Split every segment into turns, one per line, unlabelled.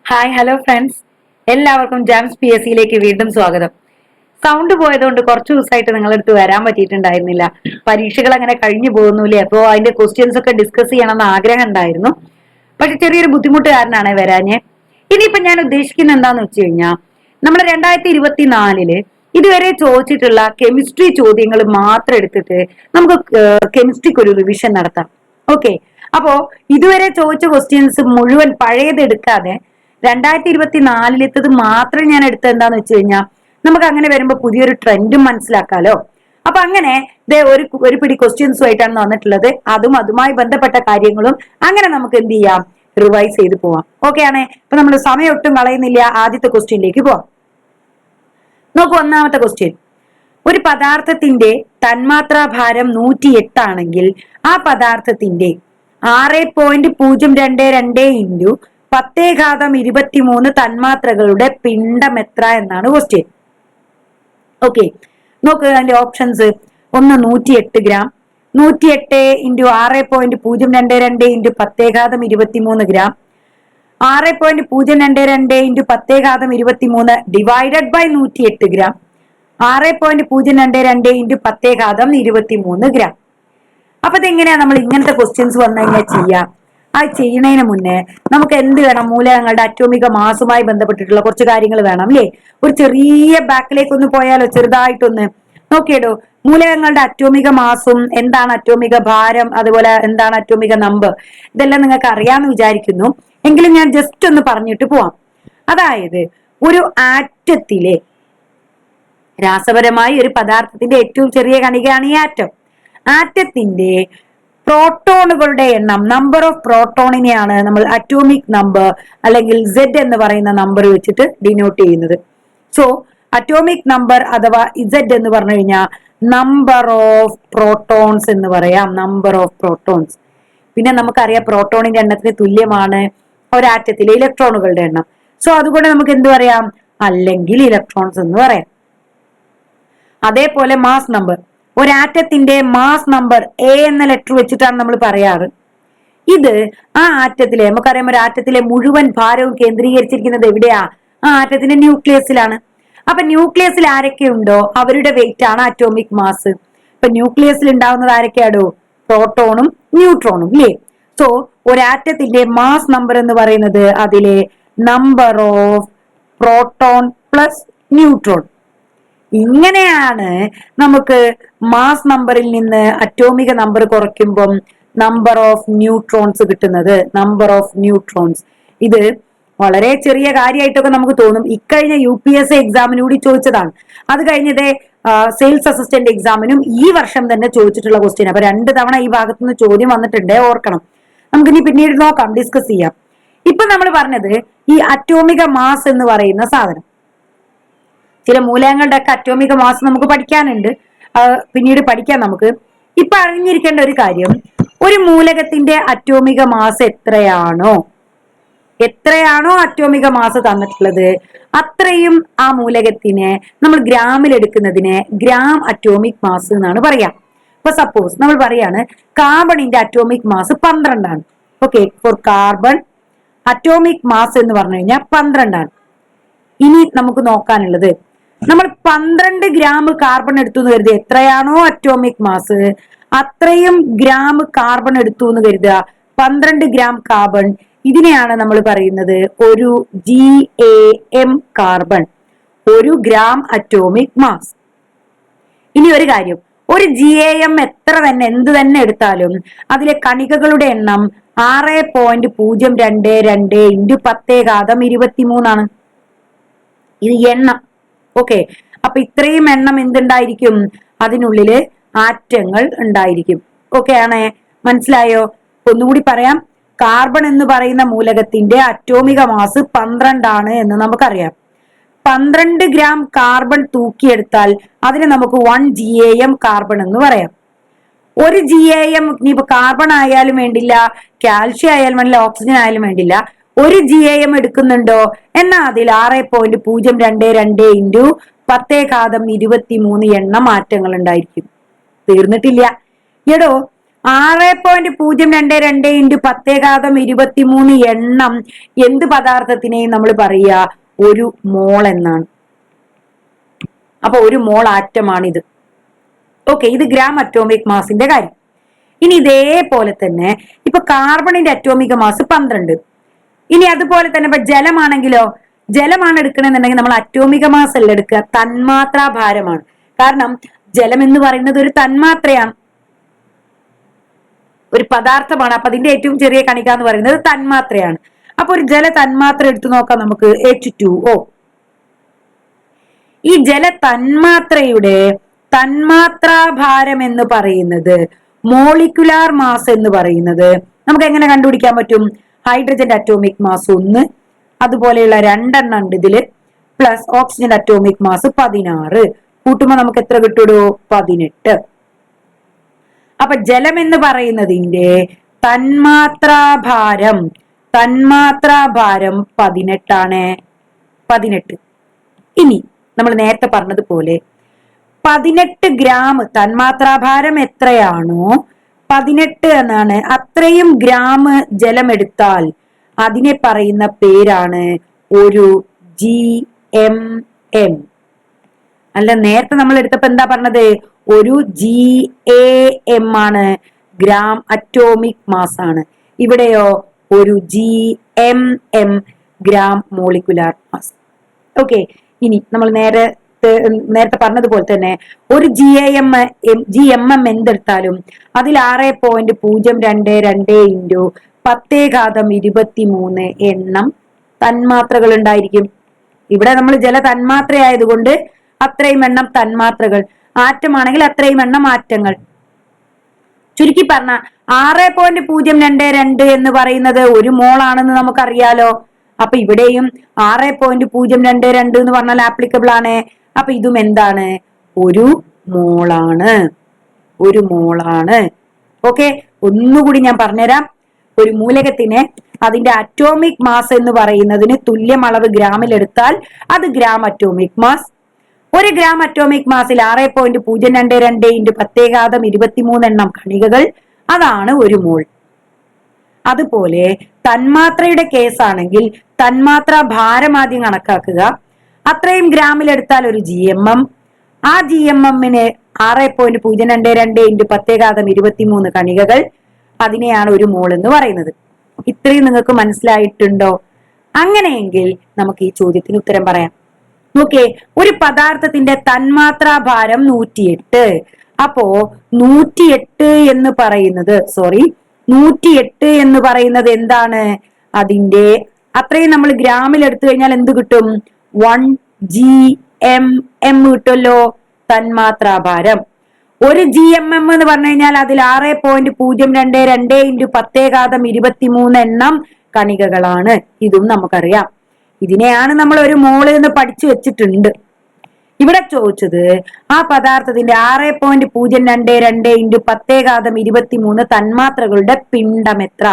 Hi hello friends, എല്ലാവർക്കും jambs P S സിയിലേക്ക് വീണ്ടും സ്വാഗതം. സൗണ്ട് പോയതുകൊണ്ട് കുറച്ചു ദിവസമായിട്ട് നിങ്ങളടുത്ത് വരാൻ പറ്റിയിട്ടുണ്ടായിരുന്നില്ല. പരീക്ഷകൾ അങ്ങനെ കഴിഞ്ഞു പോകുന്നില്ലേ, അപ്പോൾ അതിന്റെ ക്വസ്റ്റ്യൻസ് ഒക്കെ ഡിസ്കസ് ചെയ്യണമെന്ന് ആഗ്രഹം ഉണ്ടായിരുന്നു. പക്ഷെ ചെറിയൊരു ബുദ്ധിമുട്ട് കാരണമാണ് വരാഞ്ഞ്. ഇനിയിപ്പോ ഞാൻ ഉദ്ദേശിക്കുന്നത് എന്താന്ന് വെച്ച് കഴിഞ്ഞാൽ, നമ്മുടെ 2024 ഇതുവരെ ചോദിച്ചിട്ടുള്ള കെമിസ്ട്രി ചോദ്യങ്ങൾ മാത്രം എടുത്തിട്ട് നമുക്ക് കെമിസ്ട്രിക്ക് ഒരു റിവിഷൻ നടത്താം. ഓക്കെ, അപ്പോ ഇതുവരെ ചോദിച്ച ക്വസ്റ്റ്യൻസ് മുഴുവൻ പഴയത് എടുക്കാതെ 2024 മാത്രം ഞാൻ എടുത്തത് എന്താന്ന് വെച്ച് കഴിഞ്ഞാൽ, നമുക്ക് അങ്ങനെ വരുമ്പോ പുതിയൊരു ട്രെൻഡും മനസ്സിലാക്കാലോ. അപ്പൊ അങ്ങനെ ഒരു പിടി ക്വസ്റ്റ്യൻസും ആയിട്ടാണ് വന്നിട്ടുള്ളത്. അതുമായി ബന്ധപ്പെട്ട കാര്യങ്ങളും അങ്ങനെ നമുക്ക് എന്ത് ചെയ്യാം, റിവൈസ് ചെയ്ത് പോവാം. ഓക്കെ ആണ്. ഇപ്പൊ നമ്മൾ സമയം ഒട്ടും കളയുന്നില്ല, ആദ്യത്തെ ക്വസ്റ്റ്യനിലേക്ക് പോവാം. നോക്കൂ, ഒന്നാമത്തെ ക്വസ്റ്റ്യൻ. ഒരു പദാർത്ഥത്തിന്റെ തന്മാത്രാ ഭാരം 108 ആണെങ്കിൽ ആ പദാർത്ഥത്തിന്റെ 6.022 ഇൻറ്റു 10⁻23 തന്മാത്രകളുടെ പിണ്ഡം എത്ര എന്നാണ് ക്വസ്റ്റ്യൻ. ഓക്കെ, നോക്ക് അതിന്റെ ഓപ്ഷൻസ്. ഒന്ന് 108 gram, 108 into 6.022 into 10⁻23 gram, 6.022 into 10⁻23 divided by 108 gram, 6.022 into 10⁻23 gram. അപ്പൊ ഇതെങ്ങനെയാ നമ്മൾ ഇങ്ങനത്തെ ക്വസ്റ്റ്യൻസ് വന്നു കഴിഞ്ഞാൽ ചെയ്യാം? അത് ചെയ്യുന്നതിന് മുന്നേ നമുക്ക് എന്ത് വേണം? മൂലകങ്ങളുടെ അറ്റോമിക മാസുമായി ബന്ധപ്പെട്ടിട്ടുള്ള കുറച്ച് കാര്യങ്ങൾ വേണം അല്ലേ? ഒരു ചെറിയ ബാക്കിലേക്ക് ഒന്ന് പോയാലോ, ചെറുതായിട്ടൊന്ന് നോക്കിയിടോ. മൂലകങ്ങളുടെ അറ്റോമിക മാസും എന്താണ് അറ്റോമിക ഭാരം, അതുപോലെ എന്താണ് അറ്റോമിക നമ്പർ, ഇതെല്ലാം നിങ്ങൾക്ക് അറിയാമെന്ന് വിചാരിക്കുന്നു. എങ്കിലും ഞാൻ ജസ്റ്റ് ഒന്ന് പറഞ്ഞിട്ട് പോവാം. അതായത് ഒരു ആറ്റത്തിലെ രാസപരമായി ഒരു പദാർത്ഥത്തിന്റെ ഏറ്റവും ചെറിയ കണികയാണ് ഈ ആറ്റം. ആറ്റത്തിന്റെ പ്രോട്ടോണുകളുടെ എണ്ണം, നമ്പർ ഓഫ് പ്രോട്ടോണിനെയാണ് നമ്മൾ അറ്റോമിക് നമ്പർ അല്ലെങ്കിൽ Z എന്ന് പറയുന്ന നമ്പർ വെച്ചിട്ട് ഡിനോട്ട് ചെയ്യുന്നത്. സോ അറ്റോമിക് നമ്പർ അഥവാ Z എന്ന് പറഞ്ഞു കഴിഞ്ഞാൽ നമ്പർ ഓഫ് പ്രോട്ടോൺസ് എന്ന് പറയാം. Number of protons. പിന്നെ നമുക്കറിയാം പ്രോട്ടോണിന്റെ എണ്ണത്തിന് തുല്യമാണ് ഒരാറ്റത്തിലെ ഇലക്ട്രോണുകളുടെ എണ്ണം. സോ അതുകൊണ്ട് നമുക്ക് എന്ത് പറയാം? അല്ലെങ്കിൽ ഇലക്ട്രോൺസ് എന്ന് പറയാം. അതേപോലെ മാസ് നമ്പർ, ഒരാറ്റത്തിന്റെ മാസ് നമ്പർ എ എന്ന ലെറ്റർ വെച്ചിട്ടാണ് നമ്മൾ പറയാറ്. ഇത് ആ ആറ്റത്തിലെ, നമുക്കറിയാം ഒരു ആറ്റത്തിലെ മുഴുവൻ ഭാരവും കേന്ദ്രീകരിച്ചിരിക്കുന്നത് എവിടെയാ? ആ ആറ്റത്തിന്റെ ന്യൂക്ലിയസിലാണ്. അപ്പൊ ന്യൂക്ലിയസിൽ ആരൊക്കെ ഉണ്ടോ അവരുടെ വെയിറ്റ് ആണ് അറ്റോമിക് മാസ്. ഇപ്പൊ ന്യൂക്ലിയസിൽ ഉണ്ടാവുന്നത് ആരൊക്കെയാണോ? പ്രോട്ടോണും ന്യൂട്രോണും ഇല്ലേ? സോ ഒരാറ്റത്തിന്റെ മാസ് നമ്പർ എന്ന് പറയുന്നത് അതിലെ number of proton plus neutron. ഇങ്ങനെയാണ് നമുക്ക് മാസ് നമ്പറിൽ നിന്ന് അറ്റോമിക നമ്പർ കുറയ്ക്കുമ്പം നമ്പർ ഓഫ് ന്യൂട്രോൺസ് കിട്ടുന്നത്. Number of neutrons. ഇത് വളരെ ചെറിയ കാര്യമായിട്ടൊക്കെ നമുക്ക് തോന്നും. ഇക്കഴിഞ്ഞ UPSC എക്സാമിനൂടി ചോദിച്ചതാണ്. അത് കഴിഞ്ഞതേ സെയിൽസ് അസിസ്റ്റന്റ് എക്സാമിനും ഈ വർഷം തന്നെ ചോദിച്ചിട്ടുള്ള ക്വസ്റ്റ്യൻ. അപ്പൊ 2 തവണ ഈ ഭാഗത്തുനിന്ന് ചോദ്യം വന്നിട്ടുണ്ട്, ഓർക്കണം. നമുക്കിനി പിന്നീട് നോക്കാം, ഡിസ്കസ് ചെയ്യാം. ഇപ്പൊ നമ്മൾ പറഞ്ഞത് ഈ അറ്റോമിക മാസ് എന്ന് പറയുന്ന സാധനം. ചില മൂലകങ്ങളുടെ ഒക്കെ അറ്റോമിക മാസ് നമുക്ക് പഠിക്കാനുണ്ട്, പിന്നീട് പഠിക്കാം നമുക്ക്. ഇപ്പൊ അറിഞ്ഞിരിക്കേണ്ട ഒരു കാര്യം, ഒരു മൂലകത്തിന്റെ അറ്റോമിക മാസ് എത്രയാണോ അറ്റോമിക മാസ് തന്നിട്ടുള്ളത് അത്രയും ആ മൂലകത്തിനെ നമ്മൾ ഗ്രാമിൽ എടുക്കുന്നതിനെ ഗ്രാം അറ്റോമിക് മാസ് എന്നാണ് പറയാം. ഇപ്പൊ സപ്പോസ് നമ്മൾ പറയാണ് കാർബണിന്റെ അറ്റോമിക് മാസ് 12 ആണ്. Okay, for carbon atomic mass എന്ന് പറഞ്ഞു കഴിഞ്ഞാൽ 12 ആണ്. ഇനി നമുക്ക് നോക്കാനുള്ളത്, നമ്മൾ 12 ഗ്രാം കാർബൺ എടുത്തു എന്ന് കരുതുക. എത്രയാണോ അറ്റോമിക് മാസ് അത്രയും ഗ്രാം കാർബൺ എടുത്തു എന്ന് കരുതുക. 12 ഗ്രാം കാർബൺ, ഇതിനെയാണ് നമ്മൾ പറയുന്നത് ഒരു GAM carbon, 1 gram atomic mass. ഇനി ഒരു കാര്യം, ഒരു GAM എന്ത് തന്നെ എടുത്താലും അതിലെ കണികകളുടെ എണ്ണം 6.022 ഇൻറ്റു 10⁻23 ആണ്. ഇത് എണ്ണം. ഓക്കെ, അപ്പൊ ഇത്രയും എണ്ണം എന്തുണ്ടായിരിക്കും? അതിനുള്ളില് ആറ്റങ്ങൾ ഉണ്ടായിരിക്കും. ഓക്കെ ആണേ, മനസ്സിലായോ? ഒന്നുകൂടി പറയാം. കാർബൺ എന്ന് പറയുന്ന മൂലകത്തിന്റെ അറ്റോമിക മാസ് 12 ആണ് എന്ന് നമുക്കറിയാം. 12 ഗ്രാം കാർബൺ തൂക്കിയെടുത്താൽ അതിന് നമുക്ക് 1 GAM കാർബൺ എന്ന് പറയാം. ഒരു GAM, ഇനിയിപ്പോ കാർബൺ ആയാലും വേണ്ടില്ല, കാൽഷ്യം ആയാലും വേണ്ടില്ല, ഓക്സിജൻ ആയാലും വേണ്ടില്ല, ഒരു GAM എടുക്കുന്നുണ്ടോ എന്നാ അതിൽ 6.022 ഇൻറ്റു 10⁻23 എണ്ണം മാറ്റങ്ങൾ ഉണ്ടായിരിക്കും. തീർന്നിട്ടില്ല. എടോ, 6.022 ഇൻറ്റു 10⁻23 എണ്ണം എന്ത് പദാർത്ഥത്തിനെയും നമ്മൾ പറയുക ഒരു മോൾ എന്നാണ്. അപ്പൊ ഒരു മോൾ ആറ്റമാണിത്. ഓക്കെ, ഇത് ഗ്രാം അറ്റോമിക് മാസിന്റെ കാര്യം. ഇനി ഇതേപോലെ തന്നെ ഇപ്പൊ കാർബണിന്റെ അറ്റോമിക് മാസ് 12. ഇനി അതുപോലെ തന്നെ ഇപ്പൊ ജലമാണെങ്കിലോ, ജലമാണ് എടുക്കണമെന്നുണ്ടെങ്കിൽ നമ്മൾ അറ്റോമിക മാസ് അല്ല എടുക്കുക, തന്മാത്രാ ഭാരമാണ്. കാരണം ജലം എന്ന് പറയുന്നത് ഒരു തന്മാത്രയാണ്, ഒരു പദാർത്ഥമാണ്. അപ്പൊ അതിന്റെ ഏറ്റവും ചെറിയ കണിക എന്ന് പറയുന്നത് തന്മാത്രയാണ്. അപ്പൊ ഒരു ജല തന്മാത്ര എടുത്തു നോക്കാം നമുക്ക്, H2O. ഈ ജല തന്മാത്രയുടെ തന്മാത്രാഭാരം എന്ന് പറയുന്നത്, മോളിക്കുലാർ മാസ് എന്ന് പറയുന്നത് നമുക്ക് എങ്ങനെ കണ്ടുപിടിക്കാൻ പറ്റും? ഹൈഡ്രജന്റെ അറ്റോമിക് മാസ് 1, അതുപോലെയുള്ള 2 എണ്ണം ഉണ്ട് ഇതില്, പ്ലസ് ഓക്സിജന്റെ അറ്റോമിക് മാസ് 16 കൂട്ടുമ്പോ നമുക്ക് എത്ര കിട്ടുടോ? 18. അപ്പൊ ജലം എന്ന് പറയുന്നതിന്റെ തന്മാത്രാഭാരം 18 ആണ്. 18. ഇനി നമ്മൾ നേരത്തെ പറഞ്ഞതുപോലെ 18 ഗ്രാം തന്മാത്രാഭാരം എത്രയാണോ 18 എന്നാണ്. അത്രയും ഗ്രാം ജലമെടുത്താൽ അതിനെ പറയുന്ന പേരാണ് ഒരു GMM. അല്ല, നേരത്തെ നമ്മൾ എടുത്തപ്പോ എന്താ പറഞ്ഞത്? ഒരു GAM ആണ്, ഗ്രാം അറ്റോമിക് മാസ് ആണ്. ഇവിടെയോ ഒരു GMM, gram molecular mass. Okay, ഇനി നമ്മൾ നേരത്തെ പറഞ്ഞതുപോലെ തന്നെ ഒരു GMM എന്തെടുത്താലും അതിൽ 6.022 ഇൻറ്റു 10⁻23 എണ്ണം തന്മാത്രകൾ ഉണ്ടായിരിക്കും. ഇവിടെ നമ്മൾ ജല തന്മാത്രയായതുകൊണ്ട് അത്രയും എണ്ണം തന്മാത്രകൾ, ആറ്റമാണെങ്കിൽ അത്രയും എണ്ണം ആറ്റങ്ങൾ. ചുരുക്കി പറഞ്ഞ 6.022 എന്ന് പറയുന്നത് ഒരു മോൾ ആണെന്ന് നമുക്കറിയാലോ. അപ്പൊ ഇവിടെയും 6.022 എന്ന് പറഞ്ഞാൽ ആപ്ലിക്കബിൾ ആണ്. അപ്പൊ ഇതും എന്താണ്? ഒരു മോളാണ്, ഒരു മോളാണ്. ഓക്കെ, ഒന്നുകൂടി ഞാൻ പറഞ്ഞുതരാം. ഒരു മൂലകത്തിന് അതിന്റെ അറ്റോമിക് മാസ് എന്ന് പറയുന്നതിന് തുല്യം അളവ് ഗ്രാമിൽ എടുത്താൽ അത് ഗ്രാം അറ്റോമിക് മാസ്. ഒരു ഗ്രാം അറ്റോമിക് മാസിൽ 6.022 ഇൻറ്റു 10⁻23 എണ്ണം കണികകൾ, അതാണ് ഒരു മോൾ. അതുപോലെ തന്മാത്രയുടെ കേസാണെങ്കിൽ തന്മാത്രാ ഭാരം ആദ്യം കണക്കാക്കുക. അത്രയും ഗ്രാമിൽ എടുത്താൽ ഒരു GMM. ആ GMMന് 6.022 ഇൻറ്റു 10⁻23 കണികകൾ, അതിനെയാണ് ഒരു മോൾ എന്ന് പറയുന്നത്. ഇത്രയും നിങ്ങൾക്ക് മനസ്സിലായിട്ടുണ്ടോ? അങ്ങനെയെങ്കിൽ നമുക്ക് ഈ ചോദ്യത്തിന് ഉത്തരം പറയാം. നോക്കേ, ഒരു പദാർത്ഥത്തിന്റെ തന്മാത്രാ ഭാരം 108. അപ്പോ 108 എന്ന് പറയുന്നത് എന്താണ്? അതിന്റെ അത്രയും നമ്മൾ ഗ്രാമിൽ എടുത്തു കഴിഞ്ഞാൽ എന്ത് കിട്ടും? 1 GMM കിട്ടുമല്ലോ, തന്മാത്രാഭാരം. ഒരു GMM എന്ന് പറഞ്ഞു കഴിഞ്ഞാൽ അതിൽ 6.022 ഇൻറ്റു 10⁻23 എണ്ണം കണികകളാണ്. ഇതും നമുക്കറിയാം. ഇതിനെയാണ് നമ്മൾ ഒരു മോള് എന്ന് പഠിച്ചു വെച്ചിട്ടുണ്ട്. ഇവിടെ ചോദിച്ചത് ആ പദാർത്ഥത്തിന്റെ 6.022 ഇൻറ്റു 10⁻23 തന്മാത്രകളുടെ പിണ്ഡം എത്ര?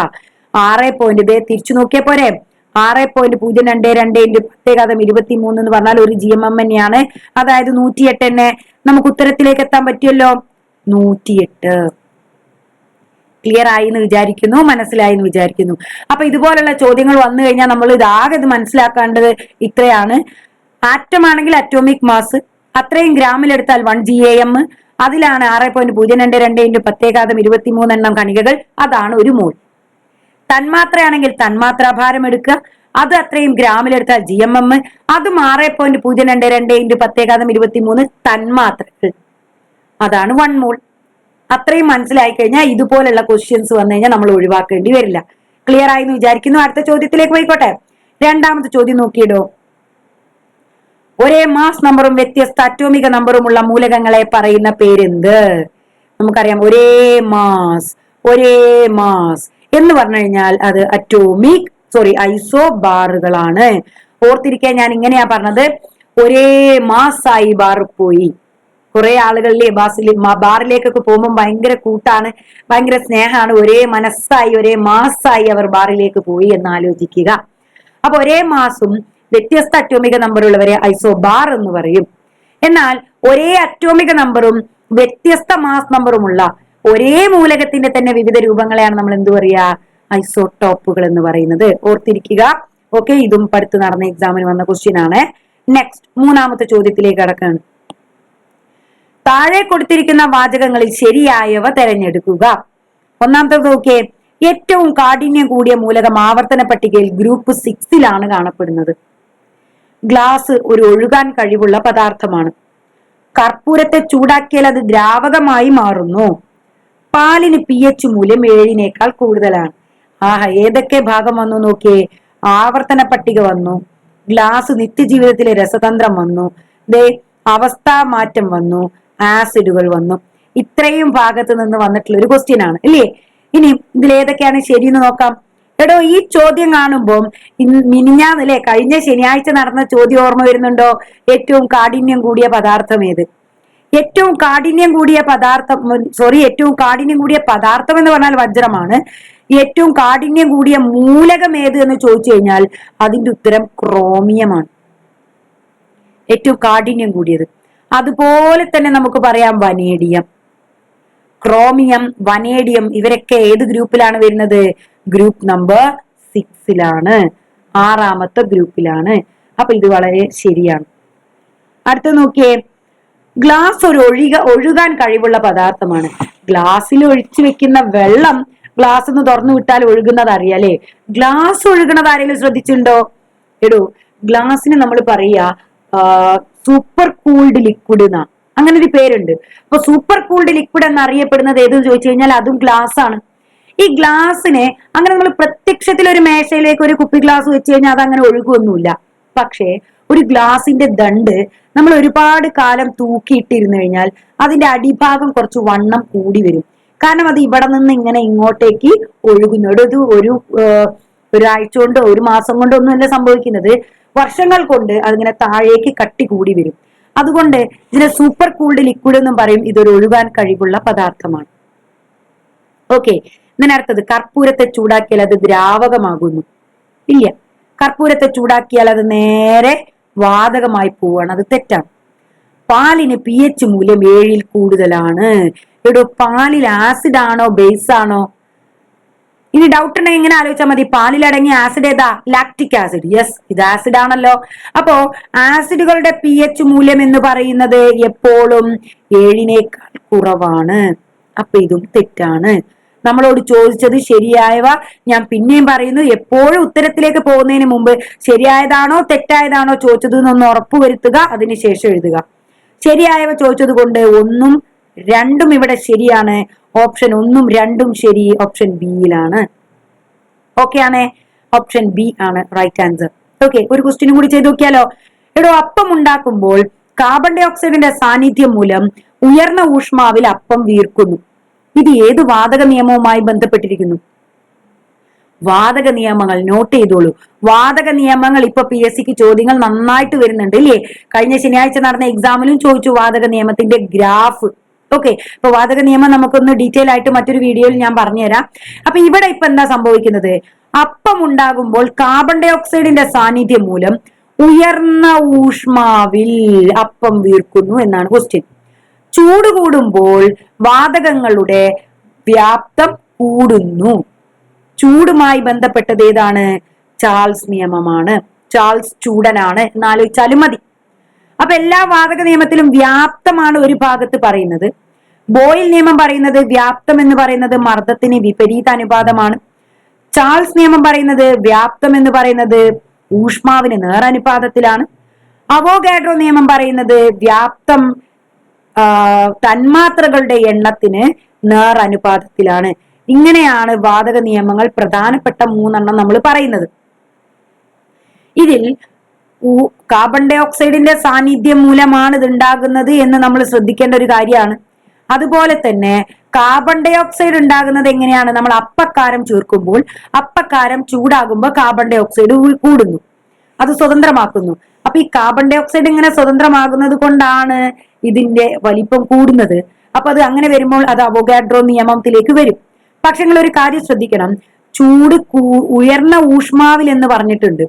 6. തിരിച്ചു നോക്കിയ പോരെ, 6.022 ഇൻറ്റു 10⁻23 എന്ന് പറഞ്ഞാൽ ഒരു GMM തന്നെയാണ്. അതായത് 108 തന്നെ. നമുക്ക് ഉത്തരത്തിലേക്ക് എത്താൻ പറ്റുമല്ലോ, 108. ക്ലിയർ ആയി എന്ന് വിചാരിക്കുന്നു, മനസ്സിലായി എന്ന് വിചാരിക്കുന്നു. അപ്പൊ ഇതുപോലുള്ള ചോദ്യങ്ങൾ വന്നു കഴിഞ്ഞാൽ നമ്മൾ ഇതാകെ ഇത് മനസ്സിലാക്കേണ്ടത് ഇത്രയാണ്. ആറ്റം ആണെങ്കിൽ അറ്റോമിക് മാസ്, അത്രയും ഗ്രാമിൽ എടുത്താൽ 1 GAM, അതിലാണ് 6.022 ഇൻറ്റു 10⁻23 എണ്ണം കണികകൾ, അതാണ് ഒരു മോൾ. തന്മാത്രയാണെങ്കിൽ തന്മാത്രാഭാരം എടുക്കുക, അത് അത്രയും ഗ്രാമിൽ എടുത്താൽ GMM, അതും 6.022 ഇൻറ്റു 10⁻23 തന്മാത്രകൾ, അതാണ് 1 മോൾ. അത്രയും മനസ്സിലായി കഴിഞ്ഞാൽ ഇതുപോലുള്ള ക്വസ്റ്റ്യൻസ് വന്നു കഴിഞ്ഞാൽ നമ്മൾ ഒഴിവാക്കേണ്ടി വരില്ല. ക്ലിയർ ആയി എന്ന് വിചാരിക്കുന്നു. അടുത്ത ചോദ്യത്തിലേക്ക് പോയിക്കോട്ടെ. രണ്ടാമത്തെ ചോദ്യം നോക്കിയിടോ. ഒരേ മാസ് നമ്പറും വ്യത്യസ്ത അറ്റോമിക നമ്പറുമുള്ള മൂലകങ്ങളെ പറയുന്ന പേരെന്ത്? നമുക്കറിയാം, ഒരേ മാസ് എന്ന് പറഞ്ഞു കഴിഞ്ഞാൽ അത് ഐസോബാറുകളാണ്. ഓർത്തിരിക്കാൻ ഞാൻ ഇങ്ങനെയാ പറഞ്ഞത്, ഒരേ മാസായി ബാർ പോയി. കുറെ ആളുകളിലെ ബാറിലേക്കൊക്കെ പോകുമ്പോൾ ഭയങ്കര കൂട്ടാണ്, ഭയങ്കര സ്നേഹമാണ്. ഒരേ മനസ്സായി, ഒരേ മാസായി അവർ ബാറിലേക്ക് പോയി എന്ന് ആലോചിക്കുക. അപ്പൊ ഒരേ മാസും വ്യത്യസ്ത അറ്റോമിക നമ്പറുള്ളവരെ ഐസോബാർ എന്ന് പറയും. എന്നാൽ ഒരേ അറ്റോമിക നമ്പറും വ്യത്യസ്ത മാസ് നമ്പറുമുള്ള ഒരേ മൂലകത്തിന്റെ തന്നെ വിവിധ രൂപങ്ങളെയാണ് നമ്മൾ എന്ത് പറയാ, ഐസോടോപ്പുകൾ എന്ന് പറയുന്നത്. ഓർത്തിരിക്കുക. ഓക്കെ, ഇതും പഠിത്ത് നടന്ന എക്സാമിന് വന്ന ക്വസ്റ്റ്യൻ ആണ്. നെക്സ്റ്റ് മൂന്നാമത്തെ ചോദ്യത്തിലേക്ക് കടക്കാണ്. താഴെ കൊടുത്തിരിക്കുന്ന വാചകങ്ങളിൽ ശരിയായവ തെരഞ്ഞെടുക്കുക. ഒന്നാമത്തെ നോക്കിയേ, ഏറ്റവും കാഠിന്യം കൂടിയ മൂലകം ആവർത്തന പട്ടികയിൽ ഗ്രൂപ്പ് 6 കാണപ്പെടുന്നത്. ഗ്ലാസ് ഒരു ഒഴുകാൻ കഴിവുള്ള പദാർത്ഥമാണ്. കർപ്പൂരത്തെ ചൂടാക്കിയാൽ അത് ദ്രാവകമായി മാറുന്നു. പാലിന് pH മൂല്യം 7 കൂടുതലാണ്. ഏതൊക്കെ ഭാഗം വന്നു നോക്കിയേ, ആവർത്തന പട്ടിക വന്നു, ഗ്ലാസ് നിത്യജീവിതത്തിലെ രസതന്ത്രം വന്നു, അവസ്ഥാ മാറ്റം വന്നു, ആസിഡുകൾ വന്നു. ഇത്രയും ഭാഗത്ത് നിന്ന് വന്നിട്ടുള്ള ഒരു ക്വസ്റ്റ്യൻ ആണ് അല്ലേ. ഇനി ഇതിലേതൊക്കെയാണ് ശരിയെന്ന് നോക്കാം. എടോ, ഈ ചോദ്യം കാണുമ്പോൾ മിനിഞ്ഞാന്നല്ലേ കഴിഞ്ഞ ശനിയാഴ്ച നടന്ന ചോദ്യം ഓർമ്മ വരുന്നുണ്ടോ? ഏറ്റവും കാഠിന്യം കൂടിയ പദാർത്ഥം ഏത്? ഏറ്റവും കാഠിന്യം കൂടിയ പദാർത്ഥം എന്ന് പറഞ്ഞാൽ വജ്രമാണ്. ഏറ്റവും കാഠിന്യം കൂടിയ മൂലകം ഏത് എന്ന് ചോദിച്ചു കഴിഞ്ഞാൽ അതിന്റെ ഉത്തരം ക്രോമിയമാണ്. ഏറ്റവും കാഠിന്യം കൂടിയത്. അതുപോലെ തന്നെ നമുക്ക് പറയാം വനേഡിയം. ക്രോമിയം, വനേഡിയം ഇവരൊക്കെ ഏത് ഗ്രൂപ്പിലാണ് വരുന്നത്? Group number 6 6ാമത്തെ ഗ്രൂപ്പിലാണ്. അപ്പൊ ഇത് വളരെ ശരിയാണ്. അടുത്ത നോക്കിയേ, ഗ്ലാസ് ഒരു ഒഴുകാൻ കഴിവുള്ള പദാർത്ഥമാണ്. ഗ്ലാസ്സിൽ ഒഴിച്ചു വെക്കുന്ന വെള്ളം ഗ്ലാസ് ഒന്ന് തുറന്നു വിട്ടാൽ ഒഴുകുന്നത് അറിയാലേ. ഗ്ലാസ് ഒഴുകുന്നത് ആരെങ്കിലും ശ്രദ്ധിച്ചിട്ടുണ്ടോ? എടോ, ഗ്ലാസിന് നമ്മൾ പറയാ സൂപ്പർ കൂൾഡ് ലിക്വിഡ് എന്നാ, അങ്ങനെ ഒരു പേരുണ്ട്. അപ്പൊ സൂപ്പർ കൂൾഡ് ലിക്വിഡ് എന്നറിയപ്പെടുന്നത് ഏതെന്ന് ചോദിച്ചു കഴിഞ്ഞാൽ അതും ഗ്ലാസ് ആണ്. ഈ ഗ്ലാസിനെ അങ്ങനെ നമ്മൾ പ്രത്യക്ഷത്തിൽ ഒരു മേശയിലേക്ക് ഒരു കുപ്പി ഗ്ലാസ് വെച്ച് കഴിഞ്ഞാൽ അത് അങ്ങനെ ഒഴുകുമൊന്നുമില്ല. പക്ഷേ ഒരു ഗ്ലാസിന്റെ ദണ്ട് നമ്മൾ ഒരുപാട് കാലം തൂക്കിയിട്ടിരുന്നു കഴിഞ്ഞാൽ അതിന്റെ അടിഭാഗം കുറച്ച് വണ്ണം കൂടി വരും. കാരണം അത് ഇവിടെ നിന്ന് ഇങ്ങനെ ഇങ്ങോട്ടേക്ക് ഒഴുകുന്നു. ഇത് ഒരാഴ്ച കൊണ്ടോ ഒരു മാസം കൊണ്ടോ ഒന്നുമല്ല സംഭവിക്കുന്നത്, വർഷങ്ങൾ കൊണ്ട് അതിങ്ങനെ താഴേക്ക് കട്ടി കൂടി വരും. അതുകൊണ്ട് ഇതിനെ സൂപ്പർ കൂൾഡ് ലിക്വിഡ് എന്നും പറയും. ഇതൊരു ഒഴുകാൻ കഴിവുള്ള പദാർത്ഥമാണ്. ഓക്കെ, ഇതിനടുത്തത്, കർപ്പൂരത്തെ ചൂടാക്കിയാൽ അത് ദ്രാവകമാകുന്നു. ഇല്ല, കർപ്പൂരത്തെ ചൂടാക്കിയാൽ അത് നേരെ വാതകമായി പോവാണ്. അത് തെറ്റാണ്. പാലിന് pH മൂല്യം 7 കൂടുതലാണ്. ഇവിടെ പാലിൽ ആസിഡ് ആണോ ബേസ് ആണോ? ഇനി ഡൗട്ട് ഉണ്ടെങ്കിൽ ഇങ്ങനെ ആലോചിച്ചാൽ മതി. പാലിൽ അടങ്ങിയ ആസിഡ് ഏതാ? Lactic acid. യെസ്, ഇത് ആസിഡ് ആണല്ലോ. അപ്പോ ആസിഡുകളുടെ pH മൂല്യം എന്ന് പറയുന്നത് എപ്പോഴും 7 കുറവാണ്. അപ്പൊ ഇതും തെറ്റാണ്. നമ്മളോട് ചോദിച്ചത് ശരിയായവ ഞാൻ പിന്നെയും പറയുന്നു, എപ്പോഴും ഉത്തരത്തിലേക്ക് പോകുന്നതിന് മുമ്പ് ശരിയായതാണോ തെറ്റായതാണോ ചോദിച്ചത് എന്നൊന്ന് ഉറപ്പുവരുത്തുക, അതിനുശേഷം എഴുതുക. ശരിയായവ ചോദിച്ചത് കൊണ്ട് 1ഉം 2ഉം ഇവിടെ ശരിയാണ്. ഓപ്ഷൻ 1ഉം 2ഉം ശരി. ഓപ്ഷൻ ബിയിലാണ്. ഓക്കെ ആണേ, ഓപ്ഷൻ ബി ആണ് റൈറ്റ് ആൻസർ. ഓക്കെ, ഒരു ക്വസ്റ്റ്യനും കൂടി ചെയ്ത് നോക്കിയാലോ. എടോ, അപ്പം ഉണ്ടാക്കുമ്പോൾ കാർബൺ ഡൈ ഓക്സൈഡിന്റെ സാന്നിധ്യം മൂലം ഉയർന്ന ഊഷ്മാവിൽ അപ്പം വീർക്കുന്നു. ഇത് ഏത് വാതക നിയമവുമായി ബന്ധപ്പെട്ടിരിക്കുന്നു? വാതക നിയമങ്ങൾ നോട്ട് ചെയ്തോളൂ. വാതക നിയമങ്ങൾ ഇപ്പൊ PSCക്ക് ചോദ്യങ്ങൾ നന്നായിട്ട് വരുന്നുണ്ട് ഇല്ലേ. കഴിഞ്ഞ ശനിയാഴ്ച നടന്ന എക്സാമിലും ചോദിച്ചു വാതക നിയമത്തിന്റെ ഗ്രാഫ്. ഓക്കെ, ഇപ്പൊ വാതക നിയമം നമുക്കൊന്ന് ഡീറ്റെയിൽ ആയിട്ട് മറ്റൊരു വീഡിയോയിൽ ഞാൻ പറഞ്ഞുതരാം. അപ്പൊ ഇവിടെ ഇപ്പൊ എന്താ സംഭവിക്കുന്നത്? അപ്പം ഉണ്ടാകുമ്പോൾ കാർബൺ ഡൈ ഓക്സൈഡിന്റെ സാന്നിധ്യം മൂലം ഉയർന്ന ഊഷ്മാവിൽ അപ്പം വീർക്കുന്നു എന്നാണ് ക്വസ്റ്റ്യൻ. ചൂട് കൂടുമ്പോൾ വാതകങ്ങളുടെ വ്യാപ്തം കൂടുന്നു. ചൂടുമായി ബന്ധപ്പെട്ടത് ഏതാണ്? ചാൾസ് നിയമമാണ്. ചാൾസ് ചൂടനാണ് എന്നാലോചിച്ചാലും മതി. അപ്പൊ എല്ലാ വാതക നിയമത്തിലും വ്യാപ്തമാണ് ഒരു ഭാഗത്ത് പറയുന്നത്. ബോയിൽ നിയമം പറയുന്നത് വ്യാപ്തം എന്ന് പറയുന്നത് മർദ്ദത്തിന് വിപരീത അനുപാതമാണ്. ചാൾസ് നിയമം പറയുന്നത് വ്യാപ്തം എന്ന് പറയുന്നത് ഊഷ്മാവിന് നേരനുപാതത്തിലാണ്. അവോഗാഡ്രോ നിയമം പറയുന്നത് വ്യാപ്തം തന്മാത്രകളുടെ എണ്ണത്തിന് നേരനുപാതത്തിലാണ്. ഇങ്ങനെയാണ് വാതക നിയമങ്ങൾ പ്രധാനപ്പെട്ട 3 നമ്മൾ പറയുന്നത്. ഇതിൽ കാർബൺ ഡൈ ഓക്സൈഡിന്റെ സാന്നിധ്യം മൂലമാണ് ഇത് ഉണ്ടാകുന്നത് എന്ന് നമ്മൾ ശ്രദ്ധിക്കേണ്ട ഒരു കാര്യമാണ്. അതുപോലെ തന്നെ കാർബൺ ഡൈ ഓക്സൈഡ് ഉണ്ടാകുന്നത് എങ്ങനെയാണ്? നമ്മൾ അപ്പക്കാരം ചേർക്കുമ്പോൾ അപ്പക്കാരം ചൂടാകുമ്പോൾ കാർബൺ ഡൈ ഓക്സൈഡ് കൂടുന്നു, അത് സ്വതന്ത്രമാക്കുന്നു. അപ്പൊ ഈ കാർബൺ ഡൈ ഓക്സൈഡ് ഇങ്ങനെ സ്വതന്ത്രമാകുന്നത് കൊണ്ടാണ് ഇതിന്റെ വലിപ്പം കൂടുന്നത്. അപ്പൊ അത് അങ്ങനെ വരുമ്പോൾ അത് അവോഗാഡ്രോ നിയമത്തിലേക്ക് വരും. പക്ഷെ നിങ്ങൾ ഒരു കാര്യം ശ്രദ്ധിക്കണം, ഉയർന്ന ഊഷ്മാവിൽ എന്ന് പറഞ്ഞിട്ടുണ്ട്.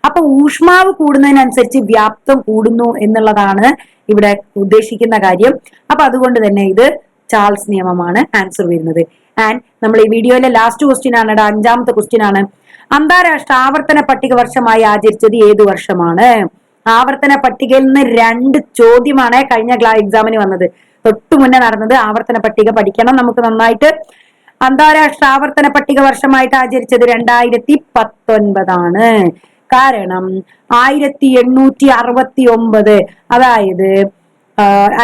അപ്പൊ ഊഷ്മാവ് കൂടുന്നതിനനുസരിച്ച് വ്യാപ്തം കൂടുന്നു എന്നുള്ളതാണ് ഇവിടെ ഉദ്ദേശിക്കുന്ന കാര്യം. അപ്പൊ അതുകൊണ്ട് തന്നെ ഇത് ചാൾസ് നിയമമാണ് ആൻസർ വരുന്നത്. ആൻഡ് നമ്മൾ ഈ വീഡിയോയിലെ ലാസ്റ്റ് ക്വസ്റ്റ്യൻ ആണ്, 5ാമത്തെ ക്വസ്റ്റ്യൻ ആണ്. അന്താരാഷ്ട്ര ആവർത്തന പട്ടിക വർഷമായി ആചരിച്ചത് ഏത് വർഷമാണ്? ആവർത്തന പട്ടികയിൽ നിന്ന് 2 ചോദ്യമാണ് കഴിഞ്ഞ എക്സാമിന് വന്നത്. തൊട്ടു മുന്നേ നടന്നത് ആവർത്തന പട്ടിക പഠിക്കണം നമുക്ക് നന്നായിട്ട്. അന്താരാഷ്ട്ര ആവർത്തന പട്ടിക വർഷമായിട്ട് ആചരിച്ചത് 2019 കാരണം 1869, അതായത്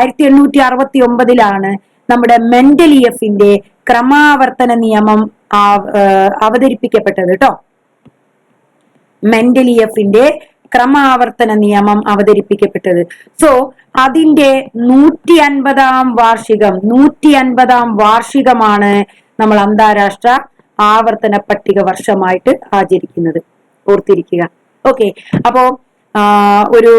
1869 നമ്മുടെ മെൻഡലിയഫിന്റെ ക്രമാവർത്തന നിയമം അവതരിപ്പിക്കപ്പെട്ടത് കേട്ടോ. മെൻഡലിയഫിന്റെ ക്രമാവർത്തന നിയമം അവതരിപ്പിക്കപ്പെട്ടത്. സോ അതിന്റെ 150ാം വാർഷികമാണ് നമ്മൾ അന്താരാഷ്ട്ര ആവർത്തന പട്ടിക വർഷമായിട്ട് ആചരിക്കുന്നത്. ഓർത്തിരിക്കുക. ഓക്കെ, അപ്പോ ഒരു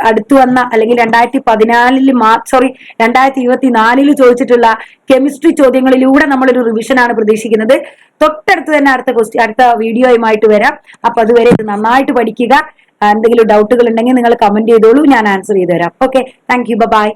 അടുത്തു വന്ന അല്ലെങ്കിൽ 2024 ചോദിച്ചിട്ടുള്ള കെമിസ്ട്രി ചോദ്യങ്ങളിലൂടെ നമ്മളൊരു റിവിഷനാണ് പ്രതീക്ഷിക്കുന്നത്. തൊട്ടടുത്ത് തന്നെ അടുത്ത വീഡിയോയുമായിട്ട് വരാം. അപ്പൊ അതുവരെ ഇത് നന്നായിട്ട് പഠിക്കുക. എന്തെങ്കിലും ഡൗട്ടുകൾ ഉണ്ടെങ്കിൽ നിങ്ങൾ കമന്റ് ചെയ്തോളൂ, ഞാൻ ആൻസർ ചെയ്തു തരാം. Okay, thank you, by.